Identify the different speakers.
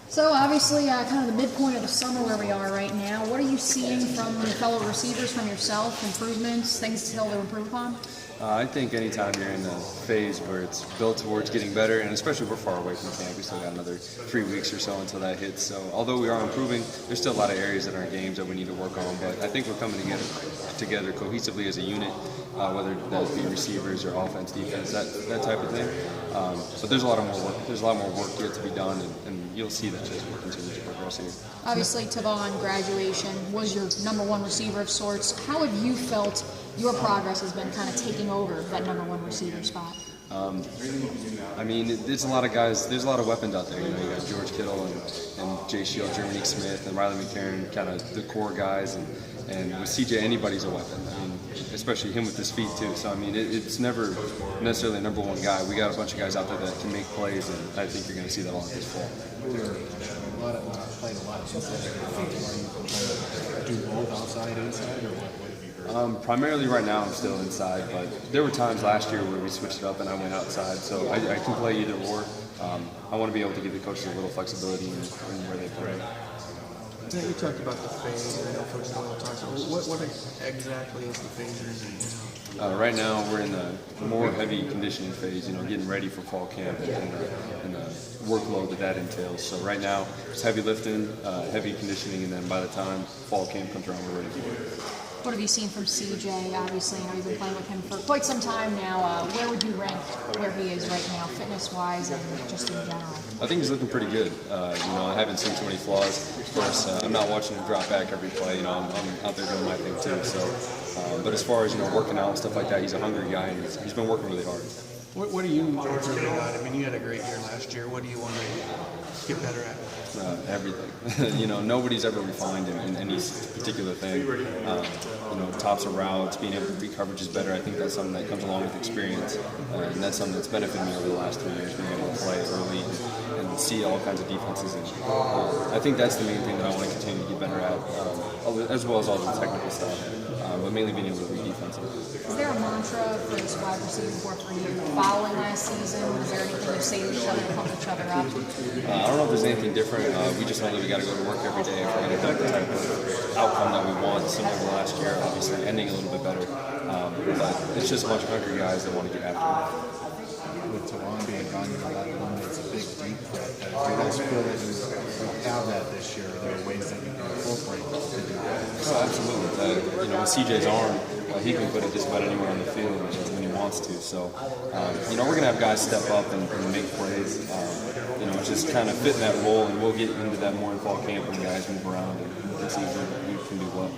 Speaker 1: So obviously, kind of the midpoint of the summer where we are right now. What are you seeing from your fellow receivers, from yourself? Improvements, things still to improve upon?
Speaker 2: I think anytime you're in a phase where it's built towards getting better, and especially we're far away from camp, we still got another 3 weeks or so until that hits. So although we are improving, there's still a lot of areas in our games that we need to work on. But I think we're coming together cohesively as a unit, whether that be receivers or offense, defense, that type of thing. But there's a lot more work. There's a lot more work yet to be done, and you'll see that as we continue to progress here.
Speaker 1: Obviously, Tavon, graduation, was your number one receiver of sorts. How have you felt your progress has been kind of taking over that number one receiver spot?
Speaker 2: I mean, there's a lot of guys, there's a lot of weapons out there. You know, you got George Kittle and Jay Shield, Jeremy Smith, and Riley McCarron, kind of the core guys. And with CJ, anybody's a weapon. I mean, especially him with his feet, too. So, I mean, it's never necessarily a number one guy. We got a bunch of guys out there that can make plays, and I think you're going to see that a lot this fall.
Speaker 3: Played a lot of inside. Are you do both outside, inside, or what?
Speaker 2: Primarily right now I'm still inside, but there were times last year where we switched it up and I went outside, so I can play either or. I want to be able to give the coaches a little flexibility in where they play.
Speaker 4: Yeah, you talked about the phase, and I know Coach Doyle talked about what exactly is the phase you're in?
Speaker 2: Right now we're in the more heavy conditioning phase, you know, getting ready for fall camp and the workload that entails. So right now it's heavy lifting, heavy conditioning, and then by the time fall camp comes around, we're ready for it.
Speaker 1: What have you seen from CJ? Obviously, you know, you've been playing with him for quite some time now. Where would you rank where he is right now, fitness-wise and just in general?
Speaker 2: I think he's looking pretty good. You know, I haven't seen too many flaws. Of course, I'm not watching him drop back every play. You know, I'm out there doing my thing too. So, but as far as, you know, working out and stuff like that, he's a hungry guy and he's been working really hard.
Speaker 4: What do you work really hard? I mean, you had a great year last year. What do you want to get better at?
Speaker 2: Everything. You know, nobody's ever refined in any particular thing. You know, tops of routes, being able to read coverages better. I think that's something that comes along with experience, and that's something that's benefited me over the last 3 years, being able to play early and see all kinds of defenses. And I think that's the main thing that I want to continue to get better at, as well as all the technical stuff, but mainly being able to read defenses.
Speaker 1: Is there a mantra for this wide receiver corps for you following last season? Is there anything you say to each other to pump each other up?
Speaker 2: I don't know if there's anything different. We just know that we got to go to work every day if we're going to have the type of outcome that we want, similar to last year, obviously ending a little bit better. But it's just a bunch of hungry guys that want to get after it.
Speaker 3: With Tavon being gone, you know, that eliminates a big deep threat. Do you guys feel that you don't have that this year? Are there ways that you can incorporate to do that?
Speaker 2: Oh, absolutely. You know, with CJ's arm, he can put it just about anywhere on the field when he wants to. So, you know, we're going to have guys step up and make plays. You know, just kind of fit in that role, and we'll get into that more in fall camp when guys move around and see who can do what.